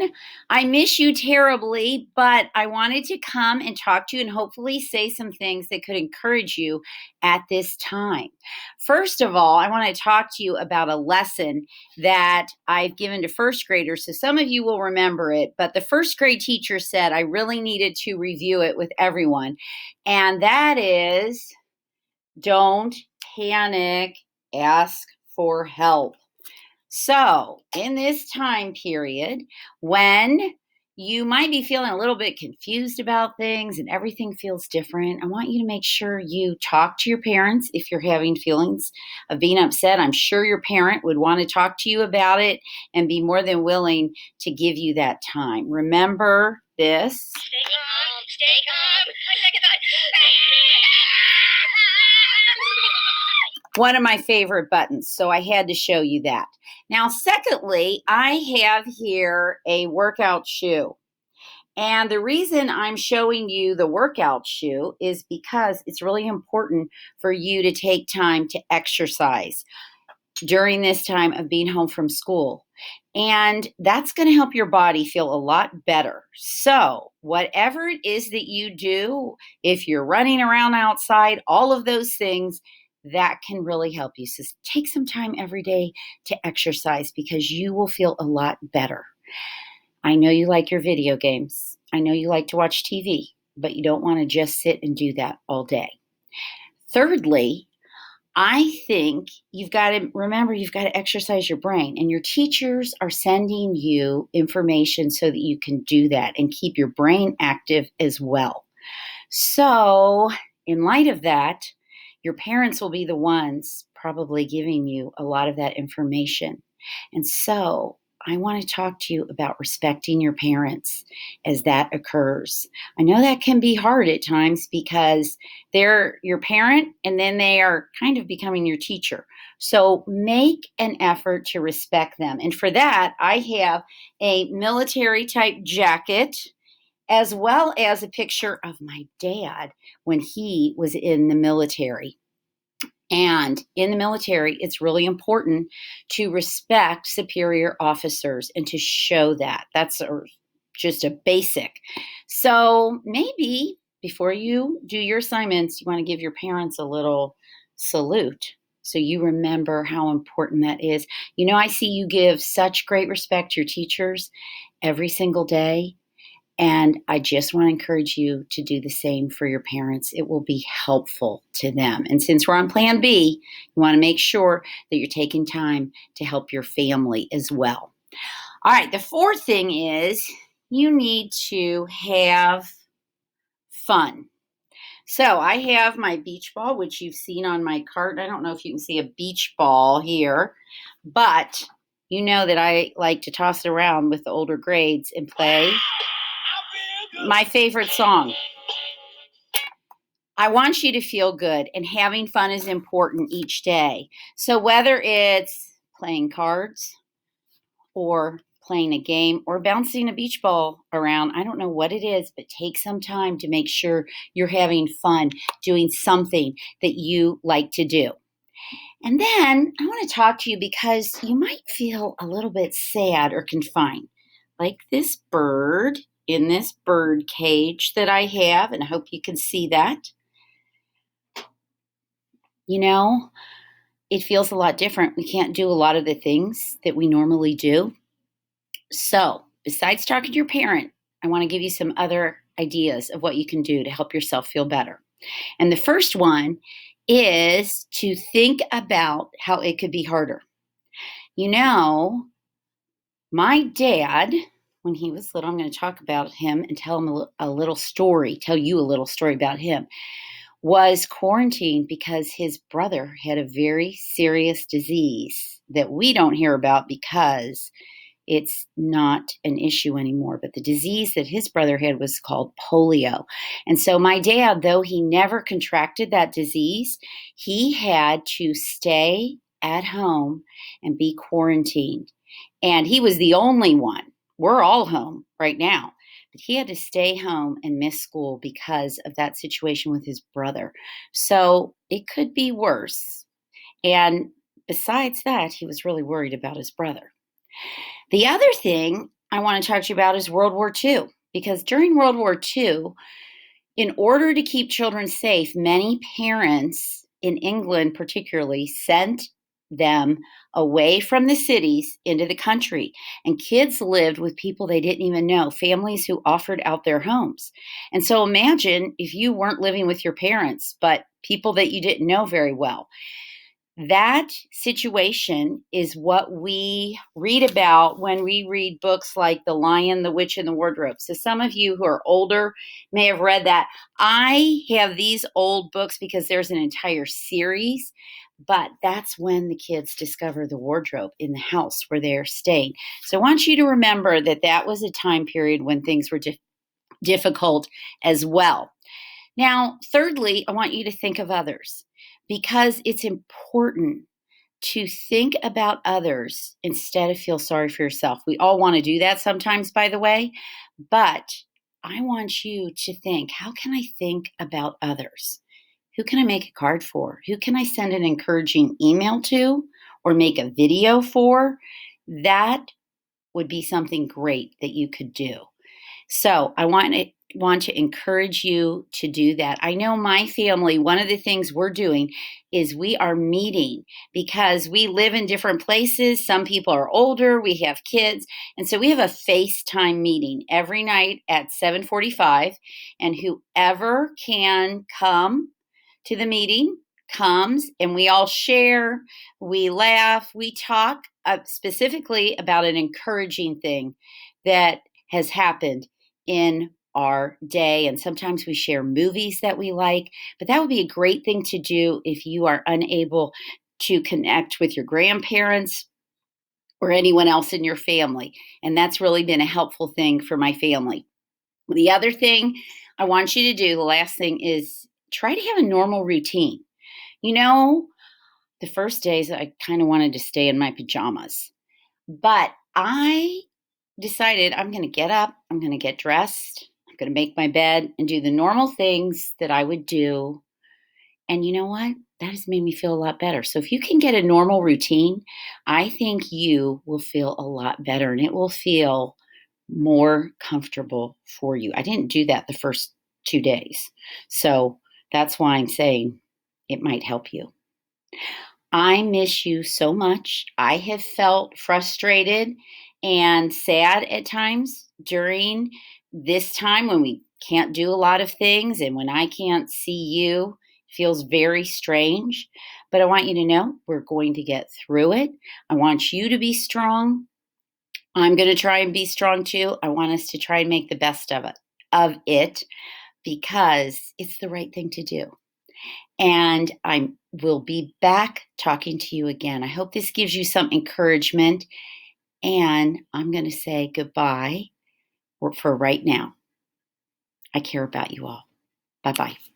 everyone. I miss you terribly, but I wanted to come and talk to you and hopefully say some things that could encourage you at this time. First of all, I want to talk to you about a lesson that I've given to first graders. So some of you will remember it, but the first grade teacher said I really needed to review it with everyone. And that is, don't panic, ask for help. So, in this time period, when you might be feeling a little bit confused about things and everything feels different, I want you to make sure you talk to your parents if you're having feelings of being upset. I'm sure your parent would want to talk to you about it and be more than willing to give you that time. Remember this. Stay calm, stay calm. One of my favorite buttons, so I had to show you that. Now, secondly, I have here a workout shoe. And the reason I'm showing you the workout shoe is because it's really important for you to take time to exercise during this time of being home from school. And that's going to help your body feel a lot better. So, whatever it is that you do, if you're running around outside, all of those things, that can really help you. So, take some time every day to exercise because you will feel a lot better. I know you like your video games. I know you like to watch TV, but you don't want to just sit and do that all day. Thirdly, I think you've got to remember you've got to exercise your brain, and your teachers are sending you information so that you can do that and keep your brain active as well. So, in light of that, your parents will be the ones probably giving you a lot of that information. And so, I want to talk to you about respecting your parents as that occurs. I know that can be hard at times because they're your parent and then they are kind of becoming your teacher. So make an effort to respect them. And for that, I have a military type jacket as well as a picture of my dad when he was in the military. And in the military, it's really important to respect superior officers and to show that. That's just a basic. So maybe before you do your assignments, you want to give your parents a little salute so you remember how important that is. You know, I see you give such great respect to your teachers every single day. And I just want to encourage you to do the same for your parents. It will be helpful to them. And since we're on Plan B, you want to make sure that you're taking time to help your family as well. All right, the fourth thing is you need to have fun. So I have my beach ball, which you've seen on my cart. I don't know if you can see a beach ball here, but you know that I like to toss it around with the older grades and play my favorite song. I want you to feel good, and having fun is important each day. So whether it's playing cards or playing a game or bouncing a beach ball around, I don't know what it is, but take some time to make sure you're having fun doing something that you like to do. And then I want to talk to you because you might feel a little bit sad or confined, like this bird in this bird cage that I have, and I hope you can see that. You know, it feels a lot different. We can't do a lot of the things that we normally do. So, besides talking to your parent, I want to give you some other ideas of what you can do to help yourself feel better. And the first one is to think about how it could be harder. You know, my dad, when he was little, I'm going to talk about him and tell him a little story, tell you a little story about him, was quarantined because his brother had a very serious disease that we don't hear about because it's not an issue anymore. But the disease that his brother had was called polio. And so my dad, though he never contracted that disease, he had to stay at home and be quarantined. And he was the only one. We're all home right now. But he had to stay home and miss school because of that situation with his brother. So it could be worse. And besides that, he was really worried about his brother. The other thing I want to talk to you about is World War II. Because during World War II, in order to keep children safe, many parents in England, particularly, sent them away from the cities into the country. And kids lived with people they didn't even know, families who offered out their homes. And so imagine if you weren't living with your parents, but people that you didn't know very well. That situation is what we read about when we read books like The Lion, the Witch, and the Wardrobe. So, some of you who are older may have read that. I have these old books because there's an entire series, but that's when the kids discover the wardrobe in the house where they're staying. So, I want you to remember that that was a time period when things were difficult as well. Now, thirdly, I want you to think of others because it's important to think about others instead of feel sorry for yourself. We all want to do that sometimes, by the way, but I want you to think, how can I think about others? Who can I make a card for? Who can I send an encouraging email to or make a video for? That would be something great that you could do. So I want to encourage you to do that. I know my family, one of the things we're doing is we are meeting because we live in different places. Some people are older, we have kids, and so we have a FaceTime meeting every night at 7:45, and whoever can come to the meeting comes, and we all share, we laugh, we talk specifically about an encouraging thing that has happened in our day. And sometimes we share movies that we like, but that would be a great thing to do if you are unable to connect with your grandparents or anyone else in your family. And that's really been a helpful thing for my family. The other thing I want you to do, the last thing, is try to have a normal routine. You know, the first days I kind of wanted to stay in my pajamas, but I decided I'm going to get up, I'm going to get dressed, I'm going to make my bed and do the normal things that I would do. And you know what? That has made me feel a lot better. So if you can get a normal routine, I think you will feel a lot better and it will feel more comfortable for you. I didn't do that the first 2 days. So that's why I'm saying it might help you. I miss you so much. I have felt frustrated and sad at times during this time when we can't do a lot of things and when I can't see you. It feels very strange. But I want you to know we're going to get through it. I want you to be strong. I'm going to try and be strong too. I want us to try and make the best of it because it's the right thing to do. And I will be back talking to you again. I hope this gives you some encouragement. And I'm going to say goodbye for right now. I care about you all. Bye bye.